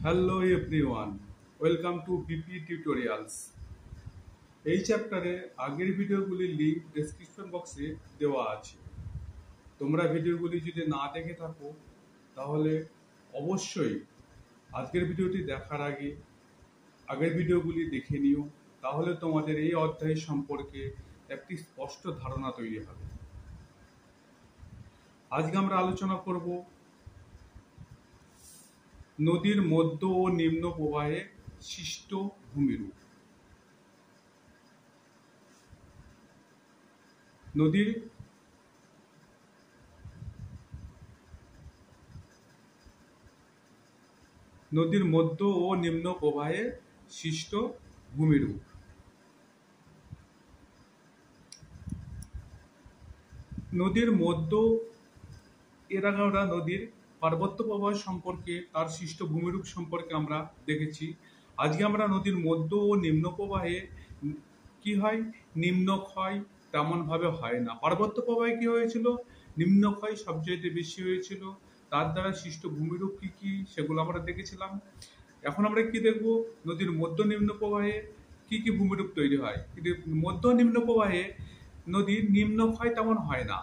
Hello everyone, welcome to BP tutorials. এই চ্যাপ্টারে আগের ভিডিওগুলির লিঙ্ক ডেসক্রিপশন বক্সে দেওয়া আছে। তোমরা ভিডিওগুলি যদি না দেখে থাকো তাহলে অবশ্যই আজকের ভিডিওটি দেখার আগে আগের ভিডিওগুলি দেখে নিও, তাহলে তোমাদের এই অধ্যায় সম্পর্কে একটি স্পষ্ট ধারণা তৈরি হবে। আজকে আমরা আলোচনা করব নদীর মধ্য ও নিম্ন প্রবাহে সৃষ্ট ভূমিরূপ। নদীর মধ্য ও নিম্ন প্রবাহে সৃষ্ট ভূমিরূপ। নদীর মধ্য এর আগে আমরা নদীর পার্বত্য প্রবাহ সম্পর্কে তার সৃষ্ট ভূমিরূপ সম্পর্কে আমরা দেখেছি। আজকে আমরা নদীর মধ্য ও নিম্ন প্রবাহে কি হয়, নিম্নক্ষয় তেমন ভাবে হয় না। পার্বত্য প্রবাহে কি হয়েছিল, নিম্নক্ষয় সবচেয়ে বেশি হয়েছিল। তার দ্বারা সৃষ্ট ভূমিরূপ কি কি সেগুলো আমরা দেখেছিলাম। এখন আমরা কি দেখব, নদীর মধ্য নিম্ন প্রবাহে কি কি ভূমিরূপ তৈরি হয়। কিন্তু মধ্য নিম্ন প্রবাহে নদীর নিম্নক্ষয় তেমন হয় না,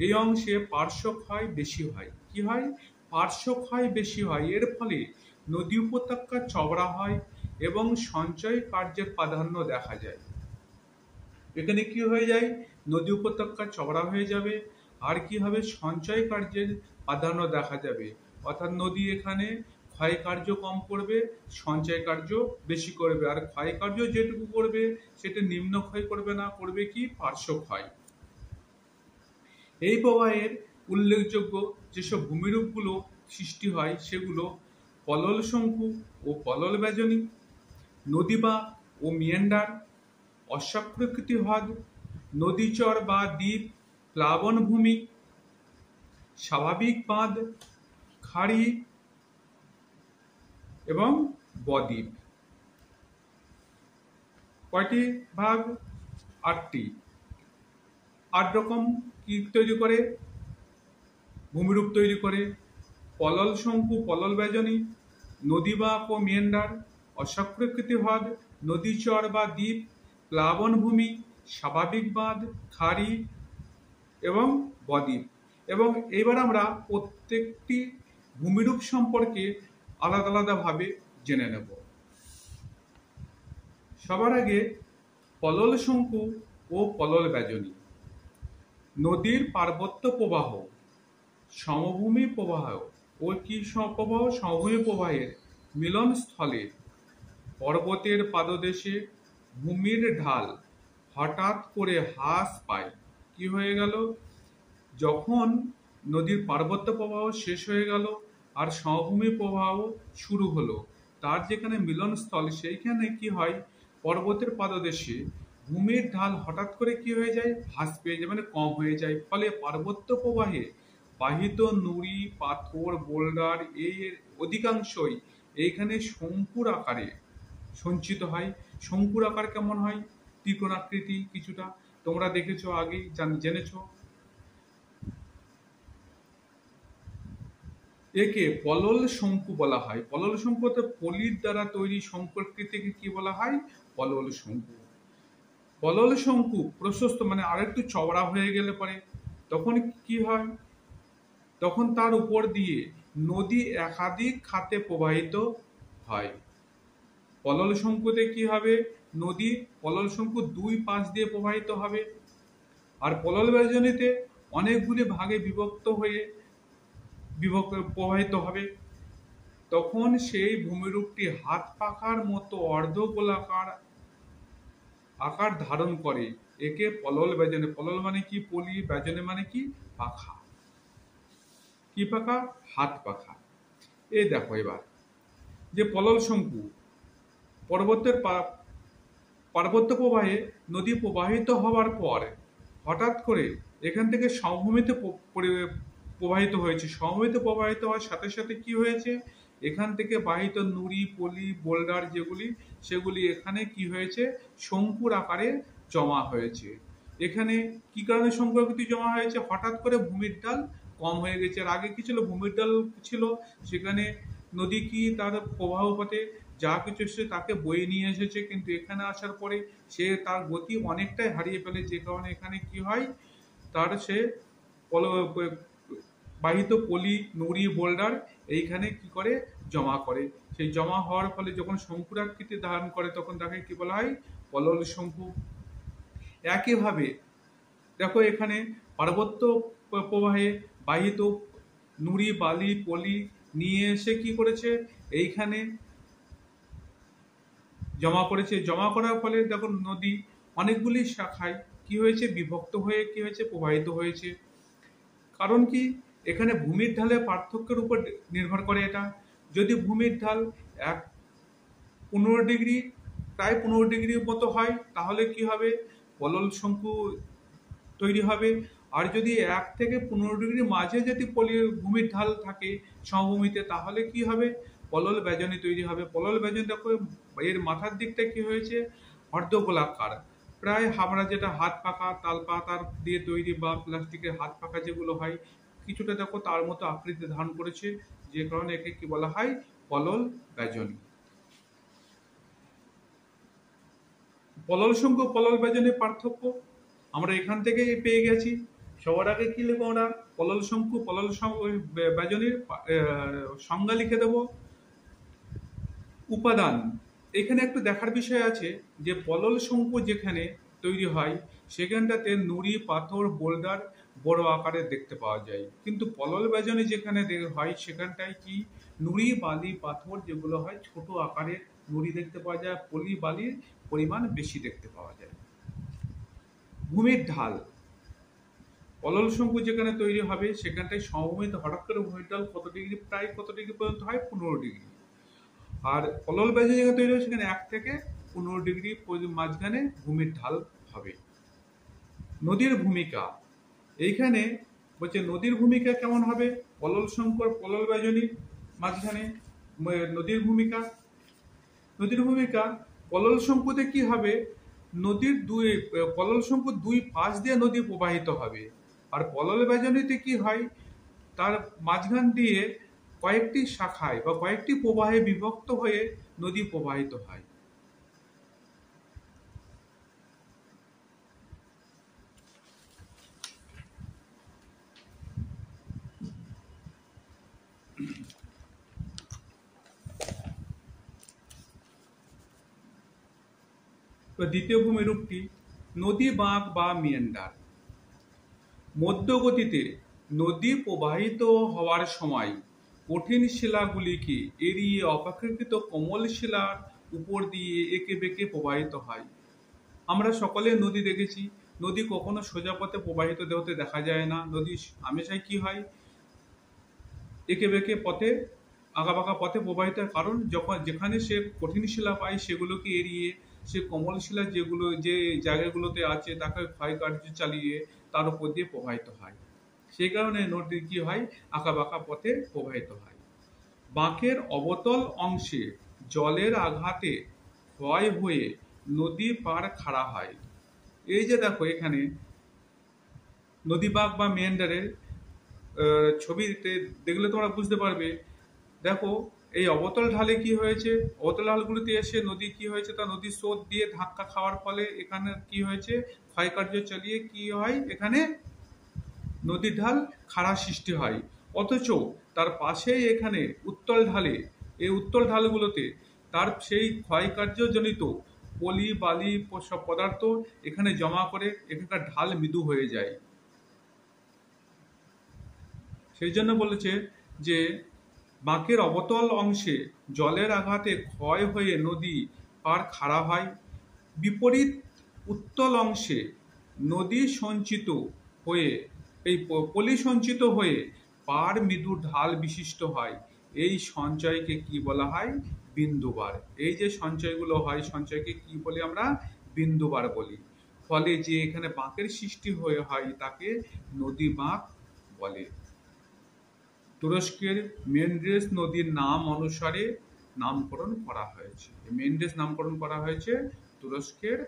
এই অংশে পার্শ্বক্ষয় বেশি হয়। কি হয়, পার্শ্বক্ষয় বেশি হয়। এর ফলে নদী উপত্যকা চওড়া হয় এবং সঞ্চয় কার্যের প্রাধান্য দেখা যায়। এখানে কি হয়ে যায়, নদী উপত্যকা চওড়া হয়ে যাবে, আর কি হবে, সঞ্চয় কার্যের প্রাধান্য দেখা যাবে। অর্থাৎ নদী এখানে ক্ষয় কার্য কম করবে, সঞ্চয় কার্য বেশি করবে। আর ক্ষয় কার্য যেটুকু করবে সেটা নিম্ন ক্ষয় করবে না, করবে কি, পার্শ্ব ক্ষয়। এই প্রবাহের উল্লেখযোগ্য যেসব ভূমিরূপগুলো সৃষ্টি হয় সেগুলো পলল শঙ্কু ও পলল বেজনী, নদীবাঁক ও মিয়ান্ডার, অশ্বক্ষাকৃতি হ্রদ, নদীচর বা দ্বীপ, প্লাবনভূমি, স্বাভাবিক বাঁধ, খাড়ি এবং বদ্বীপ। কয়টি ভাগ? 8টি। 8 রকম কি তৈরি করে, ভূমিরূপ তৈরি করে। পলল শঙ্কু, পলল বেজনী, নদীবাঁক ও মিয়ান্ডার, অশ্বক্ষাকৃতি হ্রদ, নদীচর বা দ্বীপ, প্লাবনভূমি, স্বাভাবিক বাঁধ, খাড়ি এবং বদ্বীপ। এবং এবার আমরা প্রত্যেকটি ভূমিরূপ সম্পর্কে আলাদা আলাদাভাবে জেনে নেব। সবার আগে পলল শঙ্কু ও পলল বেজনী। নদীর পার্বত্য প্রবাহ, সমভূমি প্রবাহ ও কি প্রবাহ, সমভূমি প্রবাহের মিলনস্থলে পর্বতের পাদদেশে ভূমির ঢাল হঠাৎ করে হ্রাস পায়। কি হয়ে গেল, যখন নদীর পার্বত্য প্রবাহ শেষ হয়ে গেল আর সমভূমি প্রবাহ শুরু হলো, তার যেখানে মিলনস্থল সেইখানে কি হয়, পর্বতের পাদদেশে ভূমির ঢাল হঠাৎ করে কি হয়ে যায়, হ্রাস পেয়ে যায়, মানে কম হয়ে যায়। ফলে পার্বত্য প্রবাহে বাহিত নুড়ি, পাথর, বোল্ডার এই অধিকাংশই এইখানে শঙ্কুর আকারে সঞ্চিত হয়। শঙ্কুর আকার কেমন হয়, ত্রিকোণাকৃতি কিছুটা, তোমরা দেখেছো, আগেই জেনেছো। একে পলল শঙ্কু বলা হয়। পলল শঙ্কু পলির দ্বারা তৈরি শঙ্কুকৃতিকে কি বলা হয়, পলল শঙ্কু। পলল শঙ্কু প্রশস্ত মানে আরেকটু চওড়া হয়ে গেলে পরে তখন কি হয়, তখন তার উপর দিয়ে নদী একাধিক খাতে প্রবাহিত হয়। পলল শঙ্কুতে কি হবে, নদী পলল শঙ্কু দুই পাশ দিয়ে প্রবাহিত হবে। আর পলল বেজনীতে অনেকগুলি ভাগে বিভক্ত হয়ে প্রবাহিত হবে। তখন সেই ভূমিরূপটি হাত পাখার মতো অর্ধগোলাকার আকার ধারণ করে। একে পলল বেজনী। পলল মানে কি, পলি, বেজনী মানে কি, পাখা। কি পাখা, হাত পাখা। এই দেখো এবার যে পলল শঙ্কু, পার্বত্য প্রবাহে নদী প্রবাহিত হওয়ার পর হঠাৎ করে এখান থেকে সমভূমিতে প্রবাহিত হয়েছে। সমভূমিতে প্রবাহিত হওয়ার সাথে সাথে কি হয়েছে, এখান থেকে বাহিত নুড়ি, পলি, বোল্ডার যেগুলি, সেগুলি এখানে কি হয়েছে, শঙ্কুর আকারে জমা হয়েছে। এখানে কি কারণে শঙ্কুরাকৃতি জমা হয়েছে, হঠাৎ করে ভূমির ঢাল কম হয়ে গেছে। আর আগে কি ছিল, ভূমির ঢাল ছিল, সেখানে নদী কি তার প্রবাহ পথে যা কিছু এসেছে তাকে বয়ে নিয়ে এসেছে, কিন্তু এখানে আসার পরে সে তার গতি অনেকটাই হারিয়ে ফেলে, যে কারণে এখানে কি হয়, তার সে বাহিত পলি, নুড়ি, বোল্ডার এইখানে কি করে জমা করে। সেই জমা হওয়ার ফলে যখন শঙ্কুর আকৃতি ধারণ করে তখন তাকে কি বলা হয়, পলল শঙ্কু। একইভাবে দেখো এখানে পার্বত্য প্রবাহে বাহিত নুড়ি, বালি, পলি নিয়ে এসে কি করেছে, এইখানে জমা করেছে। জমা করার ফলে দেখো নদী অনেকগুলি শাখায় কি হয়েছে, বিভক্ত হয়ে কি হয়েছে, প্রবাহিত হয়েছে। কারণ কি, এখানে ভূমির ঢালের পার্থক্যের উপর নির্ভর করে এটা। যদি ভূমির ঢাল 15 ডিগ্রি, প্রায় 15 ডিগ্রির মতো হয়, তাহলে কি হবে, পলল শঙ্কু তৈরি হবে। আর যদি 1 থেকে 15 ডিগ্রির মাঝে যদি ভূমির ঢাল থাকে সমভূমিতে, তাহলে কি হবে, পলল বেজনী তৈরি হবে। পলল বেজনী দেখো এর মাথার দিকটা কি হয়েছে, অর্ধগোলাকার, প্রায় আমরা যেটা হাত পাখা, তাল পাতার দিয়ে তৈরি বা প্লাস্টিকের হাত পাখা যেগুলো হয়, কিছুটা দেখো তার মতো আকৃতি ধারণ করেছে, যে কারণে একে কি বলা হয়, পলল বেজনী। পলল শঙ্কু পলল বেজনীর পার্থক্য আমরা এখান থেকেই পেয়ে গেছি। সবার আগে কি লিখবো আমরা, পলল শঙ্কু পলল বেজনীর সংজ্ঞা লিখে দেব। উপাদান, এখানে একটু দেখার বিষয় আছে যে পলল শঙ্কু যেখানে তৈরি হয় সেখানটাতে নুড়ি, পাথর, বোল্ডার বড় আকারে দেখতে পাওয়া যায়, কিন্তু পলল বেজনী যেখানে হয় সেখানটায় কি, নুড়ি, বালি, পাথর যেগুলো হয় ছোট আকারে নুড়ি দেখতে পাওয়া যায়, পলি বালির পরিমাণ বেশি দেখতে পাওয়া যায়। ভূমির ঢাল, পলল শঙ্কু যেখানে তৈরি হবে সেখানটায় সমভূমিতে হঠাৎ করে ভূমির ঢাল কত ডিগ্রি, প্রায় কত ডিগ্রি পর্যন্ত হয়, 15 ডিগ্রি। আর পলল বেজনী যেখানে তৈরি হবে সেখানে 1 থেকে 15 ডিগ্রি মাঝখানে ভূমির ঢাল হবে। নদীর ভূমিকা, এইখানে বলছে নদীর ভূমিকা কেমন হবে, পলল শঙ্কর পলল বেজনীর মাঝখানে নদীর ভূমিকা। নদীর ভূমিকা, পলল শঙ্কুতে কি হবে, পলল শঙ্কুর দুই পাশ দিয়ে নদী প্রবাহিত হবে। আর পলল বেজনীতে কি হয়, তার মাঝখান দিয়ে কয়েকটি শাখায় বা কয়েকটি প্রবাহে বিভক্ত হয়ে নদী প্রবাহিত হয়। দ্বিতীয় ভূমিরূপটি নদী বাঁক বা মিয়ান্ডার। মধ্যগতিতে নদী প্রবাহিত হওয়ার সময় কঠিন শিলাগুলিকে এড়িয়ে অপেক্ষাকৃত কোমল শিলার উপর দিয়ে এঁকে বেঁকে প্রবাহিত হয়। আমরা সকলে নদী দেখেছি, নদী কখনো সোজা পথে প্রবাহিত হতে দেখা যায় না। নদী হামেশাই কি হয়, এঁকে বেঁকে পথে, আঁকাবাঁকা পথে প্রবাহিত হয়। কারণ যেখানে সে কঠিন শিলা পায় সেগুলোকে এড়িয়ে সে কোমল শিলা যেগুলো যে জায়গাগুলোতে আছে তাকে ক্ষয়কার্য চালিয়ে তার উপর দিয়ে প্রবাহিত হয়। সেই কারণে নদী কি হয়, আঁকাবাঁকা পথে প্রবাহিত হয়। বাঁকের অবতল অংশে জলের আঘাতে ক্ষয় হয়ে নদী পার খাড়া হয়। এই যে দেখো এখানে নদী বাঁক বা মেন্ডারের ছবিতে দেখলে তোমরা বুঝতে পারবে। দেখো এই অবতল ঢালে কি হয়েছে, অবতল ঢালগুলিতে এসে নদী কি হয়েছে, তা নদীর স্রোত দিয়ে ধাক্কা খাওয়ার ফলে এখানে কি হয়েছে, ক্ষয়কার্য চালিয়ে কি হয়, এখানে নদীর ঢাল খাড়া সৃষ্টি হয়। অথচ তার পাশেই এখানে উত্তল ঢালে, এই উত্তল ঢালগুলোতে তার সেই ক্ষয়কার্যজনিত পলি বালি সব পদার্থ এখানে জমা করে এখানকার ঢাল মৃদু হয়ে যায়। সেই জন্য বলেছে যে বাঁকের অবতল অংশে জলের আঘাতে ক্ষয় হয়ে নদী পার খাড়া হয়, বিপরীত উত্তল অংশে নদী সঞ্চিত হয়ে এই পলি সঞ্চিত হয়ে পার মৃদু ঢাল বিশিষ্ট হয়। এই সঞ্চয়কে কি বলা হয়, বিন্দুবার। এই যে সঞ্চয়গুলো হয় সঞ্চয়কে কি বলি আমরা, বিন্দুবার বলি। ফলে যে এখানে বাঁকের সৃষ্টি হয়ে হয় তাকে নদী বাঁক বলে। তুরস্কের মেন্ডেস নদীর নাম অনুসারে নামকরণ করা হয়েছে। মেন্ডেস নামকরণ করা হয়েছে তুরস্কের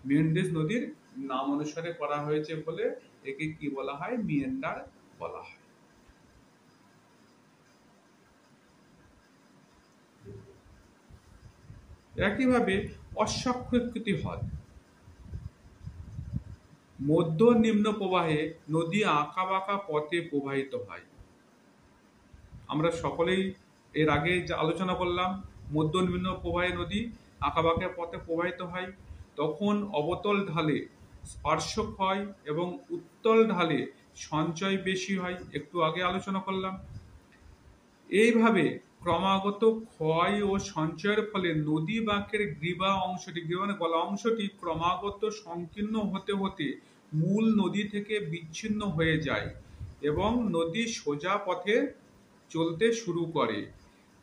মেন্ডেস নদীর নাম অনুসারে করা হয়েছে বলে একে কি বলা হয়, মিয়ান্ডার বলা হয়। একইভাবে অশ্বক্ষুতি হ্রদ, মধ্য নিম্ন প্রবাহে নদী আঁকা বাঁকা পথে প্রবাহিত হয়। আমরা সকলেই এর আগে যে আলোচনা করলাম, মধ্য নিম্ন প্রবাহে নদী আঁকা বাঁকা পথে প্রবাহিত হয়। তখন অবতল ঢালে পার্শ্বক্ষয় এবং উত্তল ঢালে সঞ্চয় বেশি হয়, একটু আগে আলোচনা করলাম। এইভাবে ক্রমাগত ক্ষয় ও সঞ্চয়ের ফলে নদী বাঁকের গ্রীবা অংশটি, গ্রীবা মানে গলা অংশটি ক্রমাগত সংকীর্ণ হতে হতে মূল নদী থেকে বিচ্ছিন্ন হয়ে যায় এবং নদী সোজা পথে চলতে শুরু করে।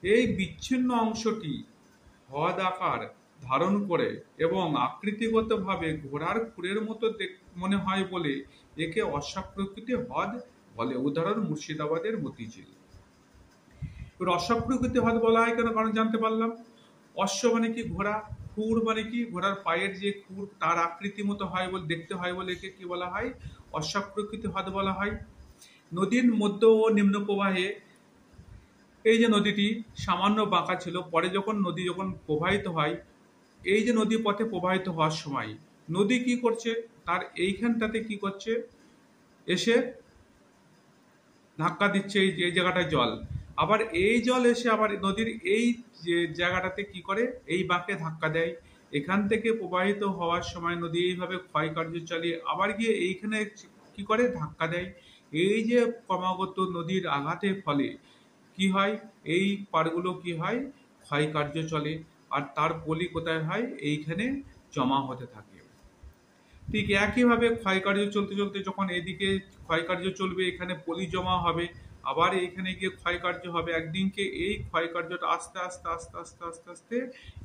এই বিচ্ছিন্ন অংশটি হ্রদ আকার ধারণ করে এবং আকৃতিগতভাবে ঘোড়ার খুরের মতো মনে হয় বলে একে অশ্বপ্রকৃতি হ্রদ বলে। উদাহরণ মুর্শিদাবাদের মতিঝিল। অশ্বপ্রকৃতি হ্রদ বলা হয় কেন? কারণ জানতে পারলাম অশ্ব মানে কি ঘোড়া, খুর মানে কি ঘোড়ার পায়ের যে খুর তার আকৃতি মতো হয় বলে, দেখতে হয় বলে একে কি বলা হয়? অশ্বপ্রকৃতি হ্রদ বলা হয়। নদীর মধ্য ও নিম্ন প্রবাহে এই যে নদীটি সামান্য বাঁকা ছিল, পরে যখন নদী যখন প্রবাহিত হয়, এই যে নদী পথে প্রবাহিত হওয়ার সময় নদী কি করছে, তার এইখানটাতে কি করছে, এসে ধাক্কা দিচ্ছে এই জায়গাটায় জল, আবার এই জল এসে আবার নদীর এই যে জায়গাটাতে কি করে, এই বাঁকে ধাক্কা দেয়। এখান থেকে প্রবাহিত হওয়ার সময় নদী এইভাবে ক্ষয়কার্য চালিয়ে আবার গিয়ে এইখানে কি করে ধাক্কা দেয়। এই যে ক্রমাগত নদীর আঘাতের ফলে কি হয়, এই পাড়গুলো কি হয়, ক্ষয়কার্য চলে, আর তার পলি কোথায় হয়, এইখানে জমা হতে থাকে। ঠিক একইভাবে ক্ষয়কার্য চলতে চলতে যখন এদিকে ক্ষয়কার্য চলবে, এখানে পলি জমা হবে, আবার এইখানে গিয়ে ক্ষয়কার্য হবে, একদিনকে এই ক্ষয়কার্যটা আস্তে আস্তে আস্তে আস্তে আস্তে আস্তে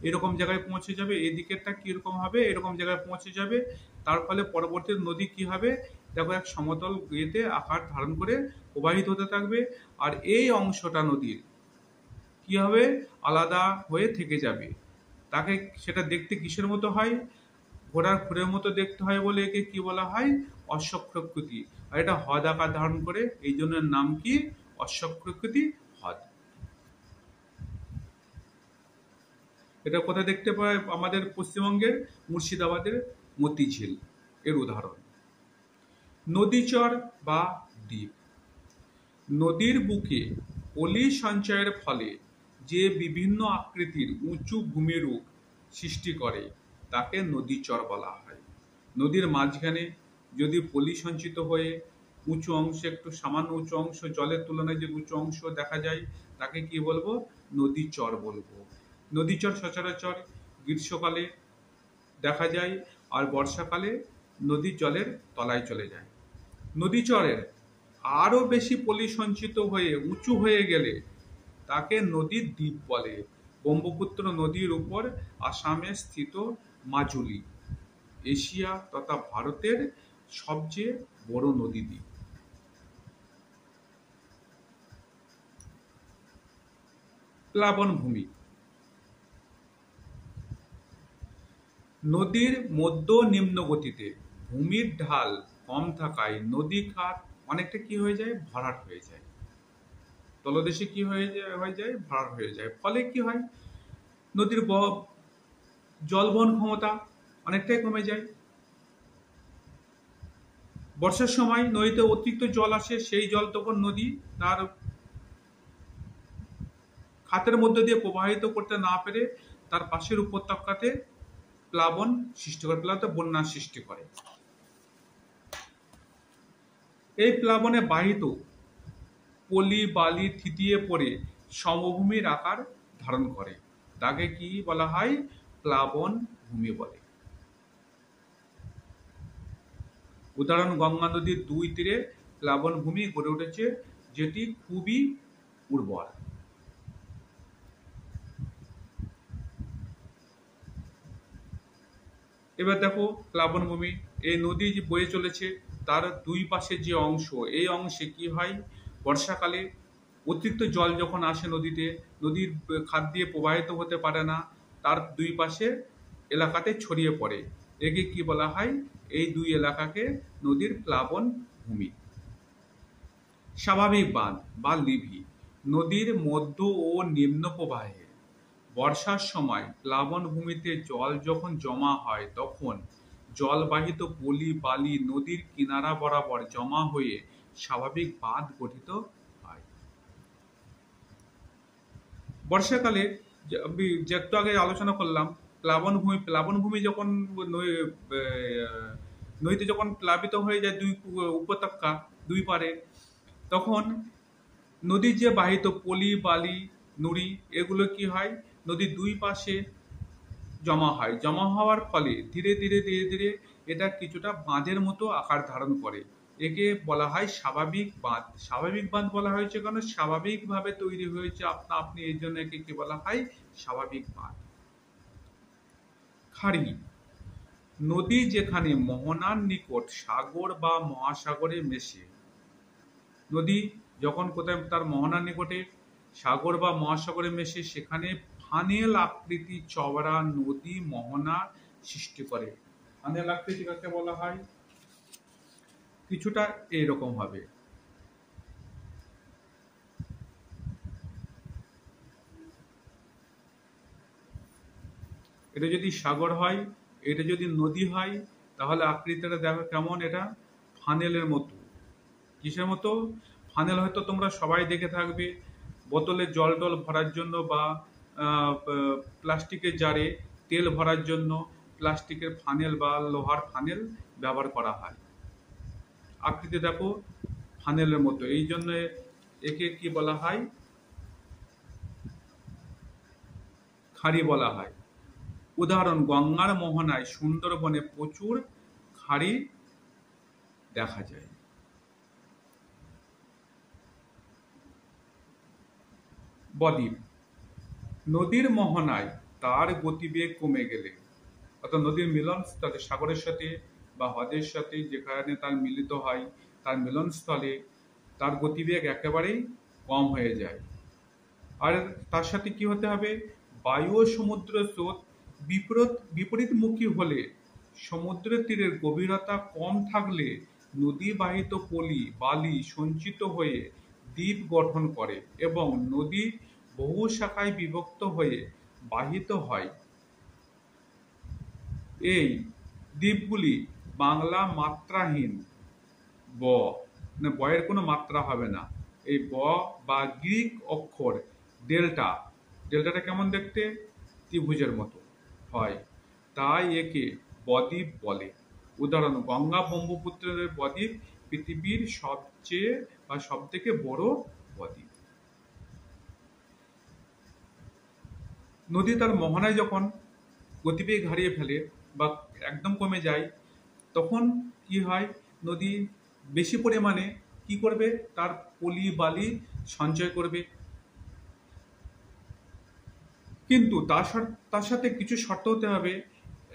এরকম জায়গায় পৌঁছে যাবে, এদিকেরটা কিরকম হবে, এরকম জায়গায় পৌঁছে যাবে। তার ফলে পরবর্তী নদী কি হবে, দেখো এক সমতল ইয়েতে আকার ধারণ করে প্রবাহিত হতে থাকবে, আর এই অংশটা নদীর কি হবে, আলাদা হয়ে থেকে যাবে। তাকে সেটা দেখতে কিসের মতো হয়, ঘোড়ার খুরের মতো দেখতে হয় বলে একে কি বলা হয়, অশ্বক্ষুতি। আর এটা হ্রদ আকার ধারণ করে, এই জন্য নাম কি, অশ্বক্ষুতি হ্রদ। এটা কোথায় দেখতে পাই, আমাদের পশ্চিমবঙ্গের মুর্শিদাবাদের মতিঝিল এর উদাহরণ। নদীচর বা দ্বীপ, নদীর বুকে পলি সঞ্চয়ের ফলে যে বিভিন্ন আকৃতির উঁচু ভূমিরূপ সৃষ্টি করে তাকে নদীচর বলা হয়। নদীর মাঝখানে যদি পলি সঞ্চিত হয়ে উঁচু অংশে, একটু সামান্য উঁচু অংশ, জলের তুলনায় যে উঁচু অংশ দেখা যায়, তাকে কি বলবো, নদীচর বলবো। নদীচর সচরাচর গ্রীষ্মকালে দেখা যায়, আর বর্ষাকালে নদীর জলের তলায় চলে যায়। নদীচরের আরো বেশি পলি সঞ্চিত হয়ে উঁচু হয়ে গেলে তাকে নদীর দ্বীপ বলে। ব্রহ্মপুত্র নদীর উপর আসামে স্থিত মাজুলি এশিয়া তথা ভারতের সবচেয়ে বড় নদী দ্বীপ। প্লাবন ভূমি, নদীর মধ্য নিম্ন গতিতে ভূমির ঢাল কম থাকায় নদী খাত অনেকটা কি হয়ে যায়, ভরাট হয়ে যায়, তলদেশে কি হয়ে যায়, ভরাট হয়ে যায়। ফলে কি হয়, নদীর জল বহন ক্ষমতা অনেকটাই কমে যায়। বর্ষার সময় নদীতে অতিরিক্ত জল আসে, সেই জল তখন নদী তার খাতের মধ্যে দিয়ে প্রবাহিত করতে না পেরে তার পাশের উপত্যকাতে প্লাবন সৃষ্টি করে, প্লাবনতে বন্যার সৃষ্টি করে। এই প্লাবনে বাহিত পলি বালি থিতিয়ে পড়ে সমভূমির আকার ধারণ করে, তাকে কি বলা হয়, প্লাবন ভূমি বলে। উদাহরণ, গঙ্গা নদীর দুই তীরে প্লাবন ভূমি গড়ে উঠেছে, যেটি খুবই উর্বর। এবার দেখো প্লাবন ভূমি, এই নদী যে বয়ে চলেছে তার দুই পাশে যে অংশ, এই অংশে কি হয়, বর্ষাকালে অতিরিক্ত জল যখন আসে নদীতে, নদীর খাদ দিয়ে প্রবাহিত হতে পারে না, তার দুই পাশে এলাকাতে ছড়িয়ে পড়ে, একে কি বলা হয়, এই দুই এলাকাকে নদীর প্লাবন ভূমি। স্বাভাবিক বাঁধ বা লিভি, নদীর মধ্য ও নিম্ন প্রবাহে বর্ষার সময় প্লাবনভূমিতে জল যখন জমা হয় তখন জলবাহিত পলি বালি নদীর কিনারা বরাবর জমা হয়ে স্বাভাবিক বাঁধ গঠিত হয়। বর্ষাকালে যে একটু আগে আলোচনা করলাম, প্লাবনভূমি যখন নদীতে যখন প্লাবিত হয়ে যায় দুই উপত্যকা দুই পারে, তখন নদীর যে বাহিত পলি বালি নুড়ি এগুলো কি হয়, নদীর দুই পাশে জমা হয়। জমা হওয়ার ফলে ধীরে ধীরে ধীরে ধীরে এটা কিছুটা বাঁধের মতো আকার ধারণ করে। একে বলা হয় স্বাভাবিক বাঁধ। স্বাভাবিক বাঁধ বলা হয়েছে কারণ স্বাভাবিকভাবে তৈরি হয়েছে আপনা আপনি, এই জন্য একে কি বলা হয়, স্বাভাবিক বাঁধ। খাড়ি, নদী যেখানে মোহনার নিকট সাগর বা মহাসাগরে মেশে। নদী যখন কোথায় তার মোহনার নিকটে সাগর বা মহাসাগরে মেশে সেখানে ফানেল আকৃতি চওড়া নদী মোহনা সৃষ্টি করে। ফানেল আকৃতি কাকে বলা হয়, কিছুটা এইরকম হবে। এটা যদি সাগর হয়, এটা যদি নদী হয়, তাহলে আকৃতিটা দেখো কেমন, এটা ফানেলের মতো। কিসের মতো, ফানেল হয়তো তোমরা সবাই দেখে থাকবে, বোতলে জল টল ভরার জন্য বা প্লাস্টিকের জারে তেল ভরার জন্য প্লাস্টিকের ফানেল বা লোহার ফানেল ব্যবহার করা হয়। আকৃতি দেখো ফানেলের মতো, এই জন্য একে কি বলা হয়, খাড়ি বলা হয়। উদাহরণ, গঙ্গার মোহনায় সুন্দরবনে প্রচুর খাড়ি দেখা যায়। বদ্বীপ, নদীর মোহনায় তার গতিবেগ কমে গেলে, অর্থাৎ নদীর মিলনস্থলে সাগরের সাথে বা হ্রদের সাথে যেখানে তার মিলিত হয়, তার মিলনস্থলে তার গতিবেগ একেবারেই কম হয়ে যায়। আর তার সাথে কি হতে হবে, বায়ু ও সমুদ্র স্রোত বিপরীতমুখী হলে, সমুদ্রের তীরের গভীরতা কম থাকলে নদী বাহিত পলি বালি সঞ্চিত হয়ে দ্বীপ গঠন করে এবং নদী বহু শাখায় বিভক্ত হয়ে বাহিত হয়। এই দ্বীপগুলি বাংলা মাত্রাহীন ব, না বয়ের কোনো মাত্রা হবে না, এই ব বা গ্রিক অক্ষর ডেল্টা, ডেল্টাটা কেমন দেখতে, ত্রিভুজের মতো হয়, তাই একে বদ্বীপ বলে। উদাহরণ, গঙ্গা ব্রহ্মপুত্রের বদ্বীপ পৃথিবীর সবচেয়ে বা সব থেকে বড় বদ্বীপ। নদী তার মোহনায় যখন গতিবেগ হারিয়ে ফেলে বা একদম কমে যায়, তখন কি হয়, নদী বেশি পরিমাণে কি করবে, তার পলি বালি সঞ্চয় করবে। কিন্তু তার সাথে কিছু শর্ত হতে হবে।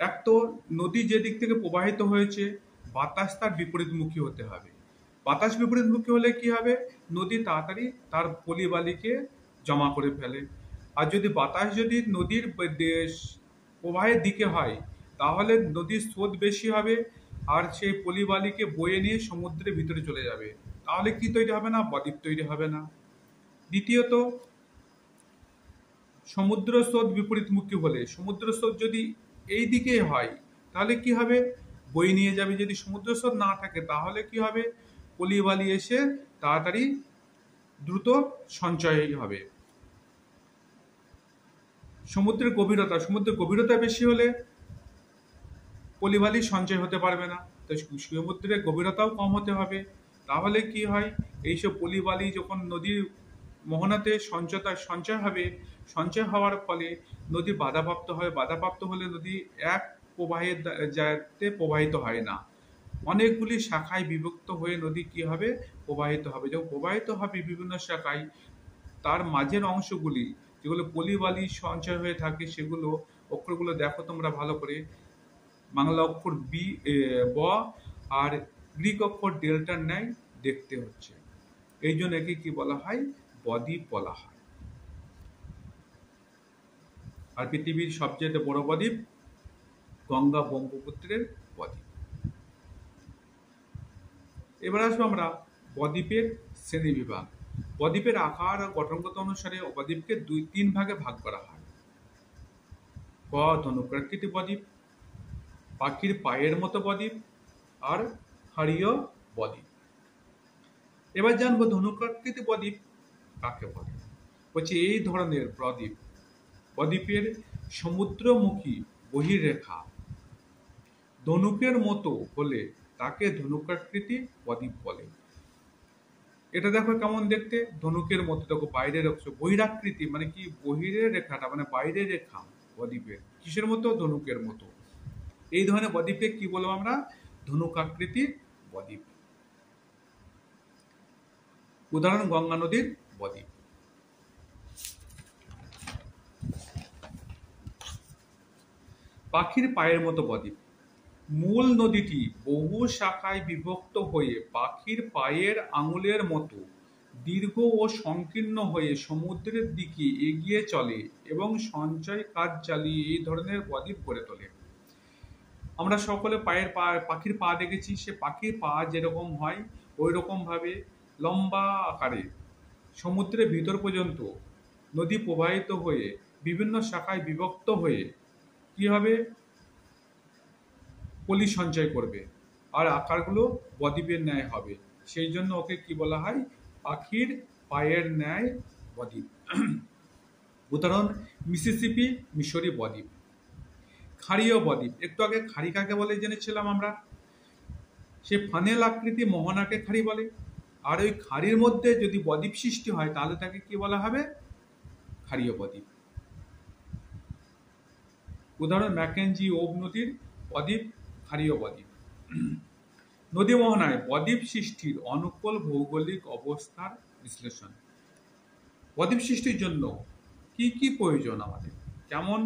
এক তো নদী যে দিক থেকে প্রবাহিত হয়েছে বাতাস তার বিপরীতমুখী হতে হবে। বাতাস বিপরীতমুখী হলে কি হবে, নদী তাড়াতাড়ি তার পলি বালিকে জমা করে ফেলে। আর যদি বাতাস যদি নদীর প্রবাহের দিকে হয়, তাহলে নদীর স্রোত বেশি হবে আর সেই পলি বালিকে বয়ে নিয়ে সমুদ্রের ভিতরে চলে যাবে। তাহলে কি তৈরি হবে না, বদ্বীপ তৈরি হবে না। দ্বিতীয়ত, সমুদ্র স্রোত বিপরীতমুখী হলে, সমুদ্র স্রোত যদি এই দিকে হয় তাহলে কি হবে, বয়ে নিয়ে যাবে। যদি সমুদ্র স্রোত না থাকে তাহলে কি হবে, পলি বালি এসে তাড়াতাড়ি দ্রুত সঞ্চয় হবে। সমুদ্রের গভীরতা বেশি হলে পলি বালি সঞ্চয় হতে পারবে না, তো সমুদ্রের গভীরতাও কম হতে হবে। তাহলে কি হয়, এইসব পলি বালি যখন নদীর মোহনাতে সঞ্চয় হবে, সঞ্চয় হওয়ার ফলে নদী বাধাপ্রাপ্ত হয়। বাধাপ্রাপ্ত হলে নদী এক প্রবাহের জায়গাতে প্রবাহিত হয় না, অনেকগুলি শাখায় বিভক্ত হয়ে নদী কি হবে, প্রবাহিত হবে। যখন প্রবাহিত হবে বিভিন্ন শাখায়, তার মাঝের অংশগুলি যেগুলো পলি বালি সঞ্চয় হয়ে থাকে, সেগুলো অক্ষরগুলো দেখো তোমরা ভালো করে, বাংলা অক্ষর ব আর গ্রিক অক্ষর ডেল্টার ন্যায় দেখতে হচ্ছে, এই জন্য একে কি বলা হয়, বদ্বীপ বলা হয়। আর পৃথিবীর সবচেয়ে বড় বদ্বীপ গঙ্গা ব্রহ্মপুত্রের বদ্বীপ। এবার আসবো আমরা বদ্বীপের শ্রেণীবিভাগ। বদ্বীপের আকার ও গঠনগত অনুসারে বদ্বীপকে তিন ভাগে ভাগ করা হয়। ক ধনুকাকৃতি বদ্বীপ, পাখির পায়ের মতো বদ্বীপ, আর ক্ষারীয় বদ্বীপ। এবার জানবো ধনুকাকৃতি বদ্বীপ কাকে বলে। বলছে এই ধরনের বদ্বীপের সমুদ্রমুখী বহির্রেখা ধনুকের মতো হলে তাকে ধনুকাকৃতি বদ্বীপ বলে। এটা দেখো কেমন দেখতে, ধনুকের মতো, দেখো বাইরের অংশ, বহিরাকৃতি মানে কি, বহিরের রেখাটা মানে বাইরের রেখা বদ্বীপের কিসের মতো, ধনুকের মতো। এই ধরনের বদ্বীপে কি বলবো আমরা, ধনুকাকৃতি বদ্বীপ। উদাহরণ গঙ্গা নদীর বদ্বীপ। পাখির পায়ের মতো বদ্বীপ, মূল নদীটি বহু শাখায় বিভক্ত হয়ে পাখির পায়ের আঙুলের মতো দীর্ঘ ও সংকীর্ণ হয়ে সমুদ্রের দিকে এগিয়ে চলে এবং সঞ্চয় কাজ চালিয়ে এই ধরনের বদ্বীপ গড়ে তোলে। আমরা সকলে পাখির পা দেখেছি, সে পাখির পা যেরকম হয় ওই রকম ভাবে লম্বা আকারে সমুদ্রের ভিতর পর্যন্ত নদী প্রবাহিত হয়ে বিভিন্ন শাখায় বিভক্ত হয়ে কি হবে, পলি সঞ্চয় করবে আর আকারগুলো বদ্বীপের ন্যায় হবে। সেই জন্য ওকে কি বলা হয়, পাখির পায়ের ন্যায় বদ্বীপ। উদাহরণ মিসিসিপি মিশরি বদ্বীপ। ক্ষারীয় বদ্বীপ, একটু আগে খাড়ি কাকে বলে জেনেছিলাম আমরা, সে ফানেল আকৃতি মোহনাকে খাড়ি বলে। আর ওই খাড়ির মধ্যে যদি বদ্বীপ সৃষ্টি হয় তাহলে তাকে কি বলা হবে, ক্ষারীয় বদ্বীপ। উদাহরণ ম্যাকেঞ্জি ওব নদীর বদ্বীপ, ক্ষারীয় বদ্বীপ। নদী মোহনায় বদ্বীপ সৃষ্টির অনুকূল ভৌগোলিক অবস্থার বিশ্লেষণ। বদ্বীপ সৃষ্টির জন্য কি কি প্রয়োজন, আমাদের কেমন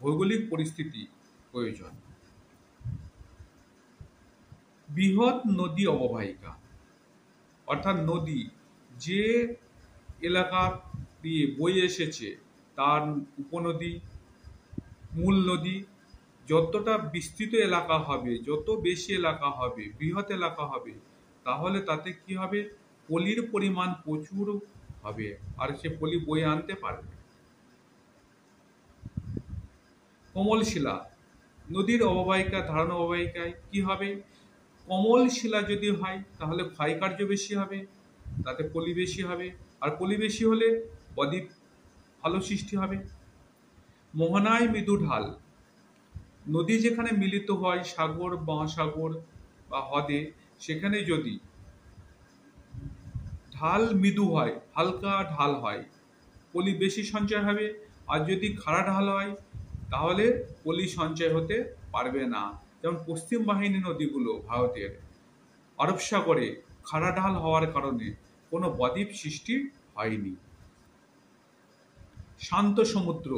ভৌগোলিক পরিস্থিতি প্রয়োজন। বৃহৎ নদী অববাহিকা, অর্থাৎ নদী যে এলাকা দিয়ে বয়ে এসেছে তার উপনদী, মূল নদী, যতটা বিস্তৃত এলাকা হবে, যত বেশি এলাকা হবে, বৃহৎ এলাকা হবে, তাহলে তাতে কি হবে, পলির পরিমাণ প্রচুর হবে আর সে পলি বয়ে আনতে পারবে। কোমল শিলা, নদীর অববাহিকা ধারণ অববাহিকায় কি হবে, কোমল শিলা যদি হয় তাহলে ক্ষয়কার্য বেশি হবে, তাতে পলি বেশি হবে, আর পলি বেশি হলে বদ্বীপ ভালো সৃষ্টি হবে। মোহনায় মৃদু ঢাল, নদী যেখানে মিলিত হয় সাগর, মহাসাগর বা হ্রদে, সেখানে যদি ঢাল মৃদু হয়, হালকা ঢাল হয়, পলি বেশি সঞ্চয় হবে। আর যদি খাড়া ঢাল হয় তাহলে পলি সঞ্চয় হতে পারবে না। যেমন পশ্চিম বাহিনী নদীগুলো ভারতের আরব সাগরে খাড়া ঢাল হওয়ার কারণে কোনো বদ্বীপ সৃষ্টি হয়নি। শান্ত সমুদ্র,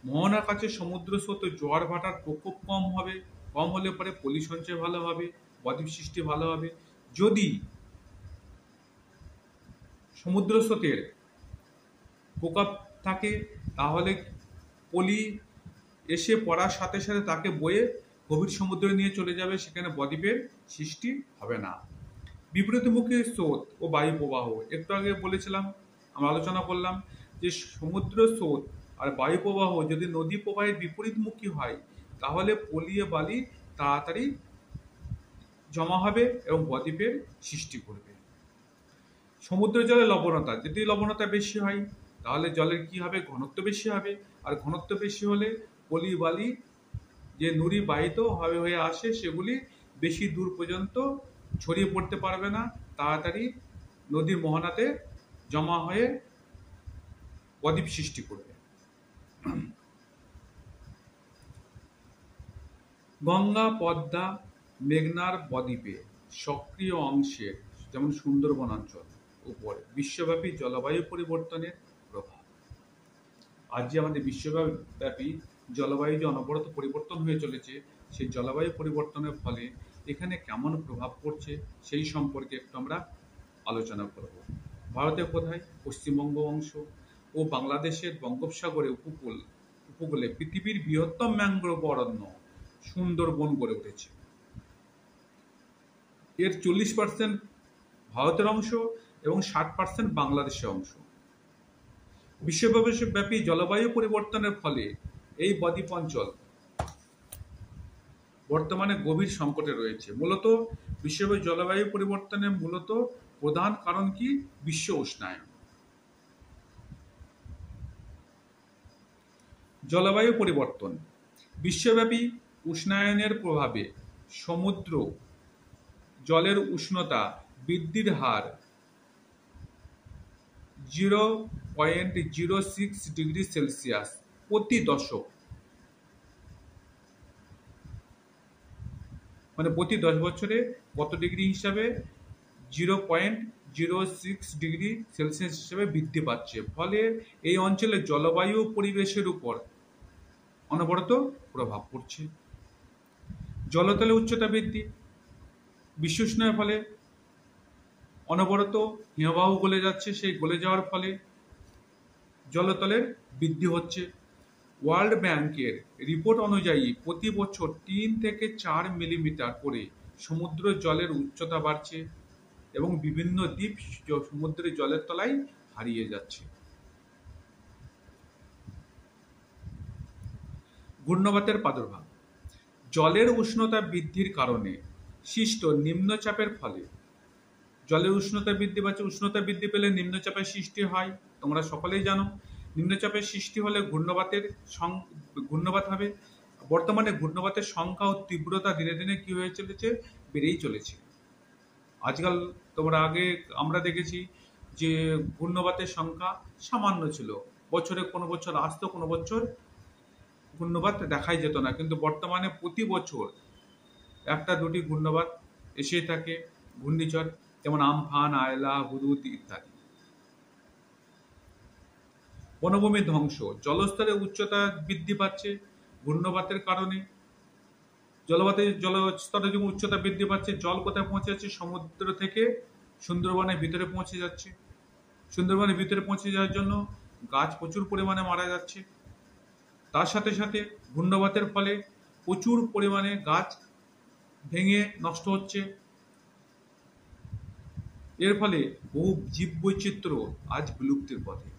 মোহনার কাছে সমুদ্র স্রোতে জোয়ার ভাটার প্রকোপ কম হবে, কম হলে পরে পলি সঞ্চয় ভালো হবে, বদ্বীপ সৃষ্টি ভালো হবে। যদি সমুদ্র স্রোতের প্রকোপ থাকে তাহলে পলি এসে পড়ার সাথে সাথে তাকে বয়ে গভীর সমুদ্রে নিয়ে চলে যাবে, সেখানে বদ্বীপের সৃষ্টি হবে না। বিপরীতমুখী স্রোত ও বায়ু প্রবাহ, একটু আগে বলেছিলাম, আমরা আলোচনা করলাম যে সমুদ্র স্রোত আর বায়ু প্রবাহ যদি নদী প্রবাহের বিপরীতমুখী হয় তাহলে পলি ও বালি তাড়াতাড়ি জমা হবে এবং বদ্বীপের সৃষ্টি করবে। সমুদ্র জলে লবণতা, যদি লবণতা বেশি হয় তাহলে জলের কি হবে, ঘনত্ব বেশি হবে, আর ঘনত্ব বেশি হলে পলি বালি যে নুড়ি বাহিত হয়ে আসে সেগুলি বেশি দূর পর্যন্ত ছড়িয়ে পড়তে পারবে না, তাড়াতাড়ি নদীর মোহনাতে জমা হয়ে বদ্বীপ সৃষ্টি করবে। গঙ্গা, পদ্মা, মেঘনার বদ্বীপে সক্রিয় অংশের যেমন সুন্দরবন অঞ্চল উপরে বিশ্বব্যাপী জলবায়ু পরিবর্তনের প্রভাব। আজ যে আমাদের বিশ্বব্যাপী জলবায়ু যে অনবরত পরিবর্তন হয়ে চলেছে, সেই জলবায়ু পরিবর্তনের ফলে এখানে কেমন প্রভাব পড়ছে সেই সম্পর্কে একটু আমরা আলোচনা করব। ভারতের কোথায়, পশ্চিমবঙ্গ অংশ ও বাংলাদেশের বঙ্গোপসাগরে উপকূলে পৃথিবীর বৃহত্তম ম্যানগ্রোভ অরণ্য সুন্দরবন গড়ে উঠেছে। এর 40% ভারতের অংশ এবং 60% বাংলাদেশের অংশ। বিশ্বব্যাপী জলবায়ু পরিবর্তনের ফলে এই বদ্বীপ অঞ্চল বর্তমানে গভীর সংকটে রয়েছে। মূলত বিশ্বব্যাপী জলবায়ু পরিবর্তনের মূলত প্রধান কারণ কি? বিশ্ব উষ্ণায়ন। জলবায়ু পরিবর্তন। বিশ্বব্যাপী উষ্ণায়নের প্রভাবে সমুদ্র জলের উষ্ণতা বৃদ্ধির হার 0.06 ডিগ্রি সেলসিয়াস প্রতি দশক, মানে প্রতি 10 বছরে কত ডিগ্রি হিসাবে? 0.06 ডিগ্রি সেলসিয়াস হিসাবে বৃদ্ধি পাচ্ছে। ফলে এই অঞ্চলে জলবায়ু ও পরিবেশের উপর অনবরত প্রভাব পড়ছে। জলতলের উচ্চতা বৃদ্ধি। বিশ্ব উষ্ণায়নের ফলে অনবরত হিমবাহ গলে যাচ্ছে, সেই গলে যাওয়ার ফলে জলতলের বৃদ্ধি হচ্ছে। ওয়ার্ল্ড ব্যাংকের রিপোর্ট অনুযায়ী প্রতি বছর 3 থেকে 4 মিলিমিটার করে সমুদ্র জলের উচ্চতা বাড়ছে এবং বিভিন্ন দ্বীপ সমুদ্রের জলের তলায় হারিয়ে যাচ্ছে। ঘূর্ণিবাতের প্রাদুর্ভাব। জলের উষ্ণতা বৃদ্ধির কারণে সৃষ্ট নিম্নচাপের ফলে জলের উষ্ণতা বৃদ্ধি পাচ্ছে। উষ্ণতা বৃদ্ধি পেলে নিম্নচাপের সৃষ্টি হয়, তোমরা সকলেই জানো। নিম্নচাপের সৃষ্টি হলে ঘূর্ণিবাত হবে। বর্তমানে ঘূর্ণিবাতের সংখ্যা ও তীব্রতা দিনে দিনে কি হয়ে চলেছে? বেড়েই চলেছে। আজকাল আমরা দেখেছি যে ঘূর্ণিবাতের সংখ্যা সামান্য ছিল, বছরে কোনো বছর আসতো, কোনো বছর ঘূর্ণিবাত দেখাই যেত না, কিন্তু বর্তমানে প্রতি বছর একটা দুটি ঘূর্ণিবাত এসেই থাকে, ঘূর্ণিঝড়, যেমন আমফান, আয়লা, হুদুদ ইত্যাদি। বনভূমি ধ্বংস। জলস্তরের উচ্চতা বৃদ্ধি পাচ্ছে ঘূর্ণিবাতের কারণে। জলস্তরের যখন উচ্চতা বৃদ্ধি পাচ্ছে, জল কোথায় পৌঁছে যাচ্ছে? সমুদ্র থেকে সুন্দরবনের ভিতরে পৌঁছে যাচ্ছে। সুন্দরবনের ভিতরে পৌঁছে যাওয়ার জন্য গাছ প্রচুর পরিমাণে মারা যাচ্ছে। তার সাথে সাথে ঘূর্ণিবাতের ফলে প্রচুর পরিমাণে গাছ ভেঙে নষ্ট হচ্ছে। এর ফলে বহু জীববৈচিত্র্য আজ বিলুপ্তির পথে।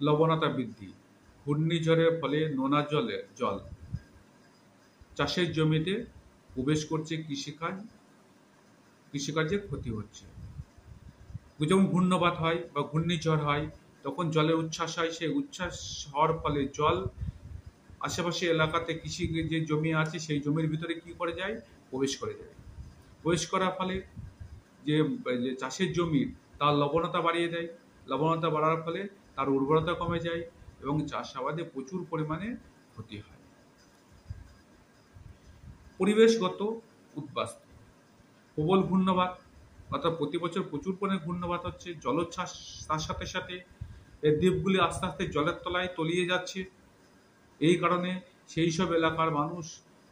লবণতা বৃদ্ধি। ঘূর্ণিঝড়ের ফলে নোনা জল চাষের জমিতে প্রবেশ করছে, কৃষিকাজে ক্ষতি হচ্ছে। যখন ঘূর্ণিবাত হয় বা ঘূর্ণিঝড় হয়, তখন জলের উচ্ছ্বাস হয়। সেই উচ্ছ্বাস হওয়ার ফলে জল আশেপাশে এলাকাতে কৃষি যে জমি আছে সেই জমির ভিতরে কি করে যায়? প্রবেশ করে যায়। প্রবেশ করার ফলে যে চাষের জমির তার লবণতা বাড়িয়ে দেয়। লবণতা বাড়ার ফলে তার উর্বরতা কমে যায় এবং চাষাবাদে প্রচুর পরিমাণে ক্ষতি হয়। পরিবেশগত উদ্বাস্তু। প্রবল ঘূর্ণিবাত, অর্থাৎ প্রতি বছর প্রচুর পরিমাণে ঘূর্ণিবাত হচ্ছে। জলোচ্ছ্বাস, তার সাথে সাথে এই দ্বীপগুলি আস্তে আস্তে জলের তলায় তলিয়ে যাচ্ছে। এই কারণে সেই সব এলাকার মানুষ,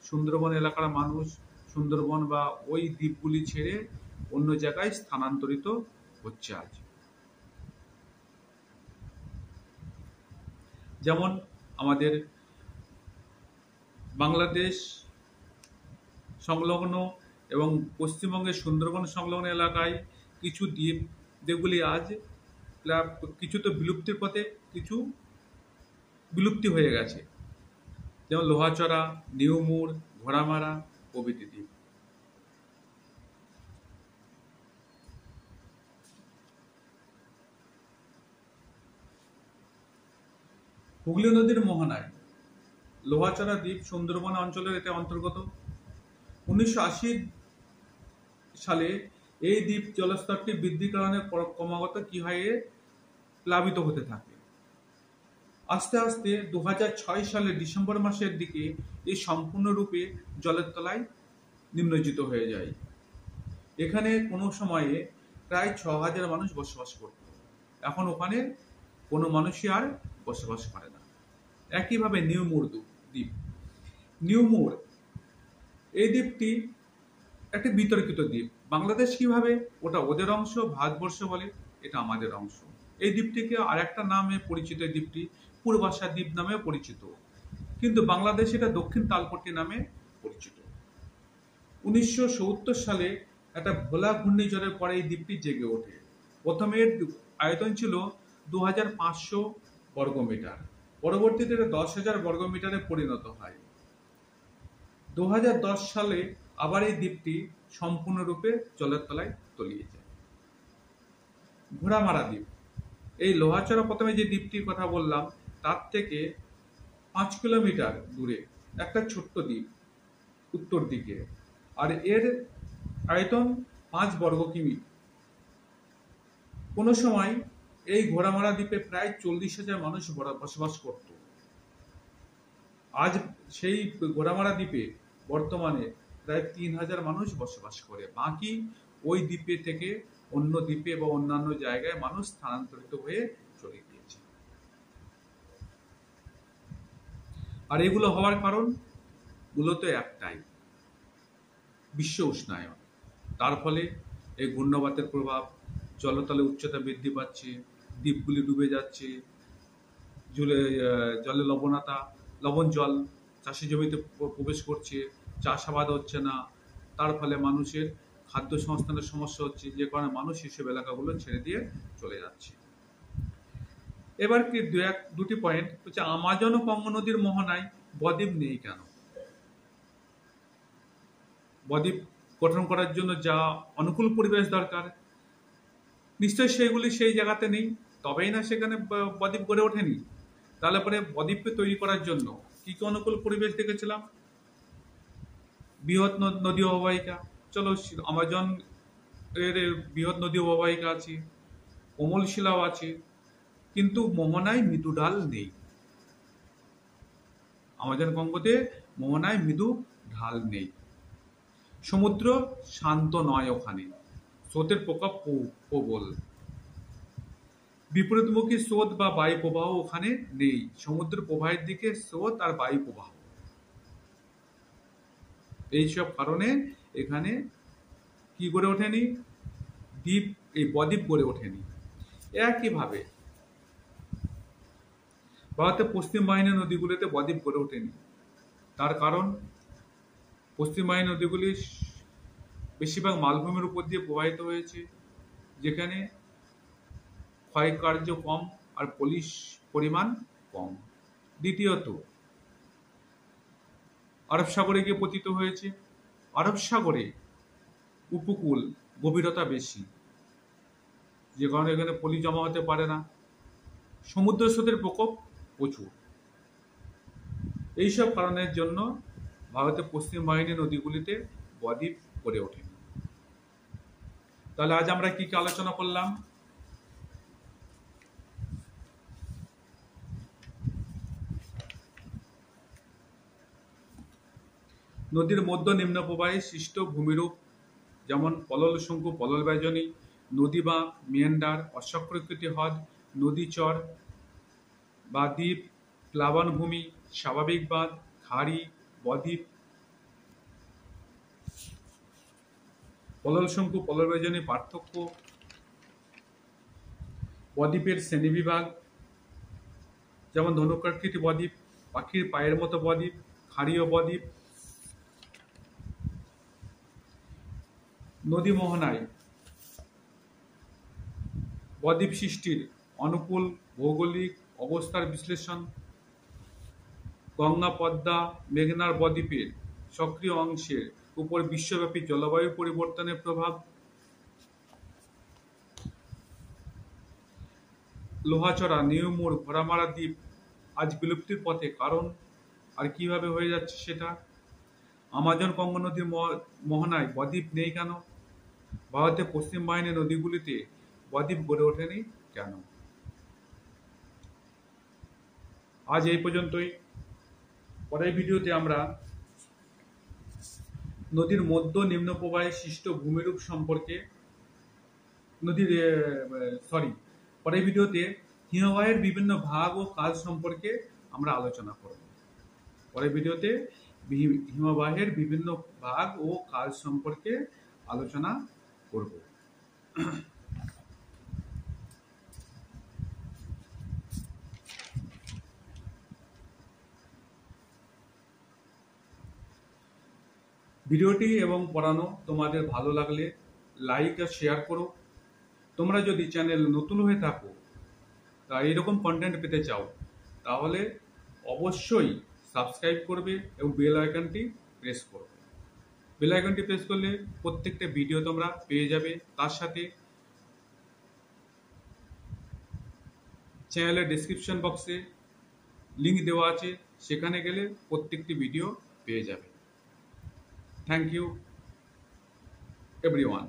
সুন্দরবন এলাকার মানুষ, সুন্দরবন বা ওই দ্বীপগুলি ছেড়ে অন্য জায়গায় স্থানান্তরিত হচ্ছে আজ। যেমন আমাদের বাংলাদেশ সংলগ্ন এবং পশ্চিমবঙ্গের সুন্দরবন সংলগ্ন এলাকায় কিছু দ্বীপ, যেগুলি আজ কিছু তো বিলুপ্তির পথে, কিছু বিলুপ্তি হয়ে গেছে, যেমন লোহাচড়া, নিউমুর, ঘোড়ামারা প্রভৃতি দ্বীপ। হুগলি নদীর মোহনায় লোহাচড়া দ্বীপ সুন্দরবন অঞ্চলের এতে অন্তর্গত। 1980 সালে এই দ্বীপ জলস্তরটি বৃদ্ধির কারণে ক্রমাগত কি হয়? প্লাবিত হতে থাকে। আস্তে আস্তে 2006 সালের ডিসেম্বর মাসের দিকে এই সম্পূর্ণরূপে জলের তলায় নিমজ্জিত হয়ে যায়। এখানে কোনো সময়ে প্রায় 6000 মানুষ বসবাস করত। এখন ওখানে কোনো মানুষই আর বসবাস করে না। একইভাবে নিউমুর দ্বীপ। নিউমুর এই দ্বীপটি একটি বিতর্কিত দ্বীপ। বাংলাদেশ কিভাবে ওটা ওদের অংশ, ভারতবর্ষ বলে এটা আমাদের অংশ। এই দ্বীপটিকে আর একটা নামে পরিচিত, দ্বীপটি পূর্বাশা দ্বীপ নামে পরিচিত, কিন্তু বাংলাদেশ এটা দক্ষিণ তালপট্টি নামে পরিচিত। 1970 সালে একটা ভোলা ঘূর্ণিঝড়ের পরে এই দ্বীপটি জেগে ওঠে। প্রথমে এর আয়তন ছিল 2500 বর্গমিটার, পরবর্তীতে 10,000 বর্গমিটারে পরিণত হয়। 2010 সালে আবার এই দ্বীপটি সম্পূর্ণরূপে জলের তলায় তলিয়ে যায়। ঘোড়ামারা দ্বীপ, এই লোহাচড়া প্রথমে যে দ্বীপটির কথা বললাম তার থেকে 5 কিলোমিটার দূরে একটা ছোট্ট দ্বীপ উত্তর দিকে, আর এর আয়তন 5 বর্গ কিমি। কোনো সময় এই ঘোড়ামারা দ্বীপে প্রায় 40,000 মানুষ বসবাস করত। আজ সেই ঘোড়ামারা দ্বীপে বর্তমানে প্রায় 3,000 মানুষ বসবাস করে। বাকি ওই দ্বীপে থেকে অন্য দ্বীপে বা অন্যান্য জায়গায় মানুষ স্থানান্তরিত হয়ে চলে গিয়েছে। আর এগুলো হওয়ার কারণ মূলত একটাই, বিশ্ব উষ্ণায়ন। তার ফলে এই ঘূর্ণবাতের প্রভাব, জলতলে উচ্চতা বৃদ্ধি পাচ্ছে, দ্বীপগুলি ডুবে যাচ্ছে, জলে লবণ জল চাষি জমিতে প্রবেশ করছে, চাষাবাদ হচ্ছে না, তার ফলে মানুষের খাদ্য সংস্থানের সমস্যা হচ্ছে, যে কারণে মানুষ এসব এলাকাগুলো ছেড়ে দিয়ে চলে যাচ্ছে। এবার কি দুটি পয়েন্ট হচ্ছে, আমাজন ও কঙ্গো নদীর মোহনায় বদ্বীপ নেই কেন? বদ্বীপ গঠন করার জন্য যা অনুকূল পরিবেশ দরকার, নিশ্চয়ই সেগুলি সেই জায়গাতে নেই, তবেই না সেখানে বদ্বীপ গড়ে ওঠেনি। তাহলে পরে বদ্বীপকে তৈরি করার জন্য কি কি অনুকূল পরিবেশ দেখেছিলাম? বৃহৎ নদী অববাহিকা, চলো আমাজন এর বৃহৎ নদী অববাহিকা আছে, কোমল শিলাও আছে, কিন্তু মোহনায় মৃদু ঢাল নেই। আমাজন কঙ্গোতে মোহনায় মৃদু ঢাল নেই। সমুদ্র শান্ত নয়, ওখানে স্রোতের প্রকোপ প্রবল। বিপরীতমুখী স্রোত বা বায়ু প্রবাহ ওখানে নেই। সমুদ্র প্রবাহের দিকে স্রোত আর বায়ু প্রবাহ, এইসব কারণে এখানে কি গড়ে ওঠেনি? বদ্বীপ গড়ে ওঠেনি। একইভাবে ভারতের পশ্চিম বাহিনী নদীগুলিতে বদ্বীপ গড়ে ওঠেনি। তার কারণ পশ্চিম বাহিনী নদীগুলি বেশিরভাগ মালভূমির উপর দিয়ে প্রবাহিত হয়েছে, যেখানে ক্ষয়কার্য কম আর পলিশ পরিমাণ কম। দ্বিতীয়ত, আরব সাগরে গিয়ে পতিত হয়েছে। আরব সাগরে উপকূল গভীরতা বেশি, যে কারণে এখানে পলি জমা হতে পারে না। সমুদ্র স্রোতের প্রকোপ প্রচুর। এইসব কারণের জন্য ভারতের পশ্চিম বাহিনী নদীগুলিতে বদ্বীপ গড়ে ওঠেনি। তাহলে আজ আমরা কি কি আলোচনা করলাম? নদীর মধ্য নিম্ন প্রবাহে সৃষ্ট ভূমিরূপ, যেমন পলল শঙ্কু, পলল ব্যজনী, নদী বাঁক, মিয়ান্ডার, অশ্বক্রাকৃতি হ্রদ, নদী চর বা দ্বীপ, প্লাবন ভূমি, স্বাভাবিক বাঁধ, খাড়ি, বদ্বীপ। পলল শঙ্কু, পলল ব্যজনী পার্থক্য, বদ্বীপের শ্রেণীবিভাগ, যেমন ধনুকাকৃতি বদ্বীপ, পাখির পায়ের মতো বদ্বীপ, খাড়ীয় বদ্বীপ। নদী মোহনায় বদ্বীপ সৃষ্টির অনুকূল ভৌগোলিক অবস্থার বিশ্লেষণ, গঙ্গা, পদ্মা, মেঘনার বদ্বীপের সক্রিয় অংশের উপর বিশ্বব্যাপী জলবায়ু পরিবর্তনের প্রভাব, লোহাচড়া, নিউমুর, ঘোড়ামারা দ্বীপ আজ বিলুপ্তির পথে, কারণ আর কিভাবে হয়ে যাচ্ছে সেটা। আমাজন কঙ্গো নদীর মোহনায় বদ্বীপ নেই কেন? ভারতের পশ্চিম বাহিনী নদীগুলিতে বদ্বীপ গড়ে ওঠেনি কেন? আজ এই পর্যন্তই। পরের ভিডিওতে আমরা নদীর মধ্য নিম্ন প্রবাহে সৃষ্ট ভূমিরূপ সম্পর্কে পরের ভিডিওতে হিমবাহের বিভিন্ন ভাগ ও কাজ সম্পর্কে আমরা আলোচনা করব। পরের ভিডিওতে হিমবাহের বিভিন্ন ভাগ ও কাজ সম্পর্কে আলোচনা করব। ভিডিওটি এবং পড়ানো তোমাদের ভালো লাগলে লাইক আর শেয়ার করো। তোমরা যদি চ্যানেল নতুন হয়ে থাকো তা এরকম কন্টেন্ট পেতে চাও তাহলে অবশ্যই সাবস্ক্রাইব করবে এবং বেল আইকনটি প্রেস করবে। বেল আইকনটি প্রেস করলে প্রত্যেকটা ভিডিও তোমরা পেয়ে যাবে। তার সাথে চ্যানেলের ডেসক্রিপশন বক্সে লিঙ্ক দেওয়া আছে, সেখানে গেলে প্রত্যেকটি ভিডিও পেয়ে যাবে। Thank you everyone.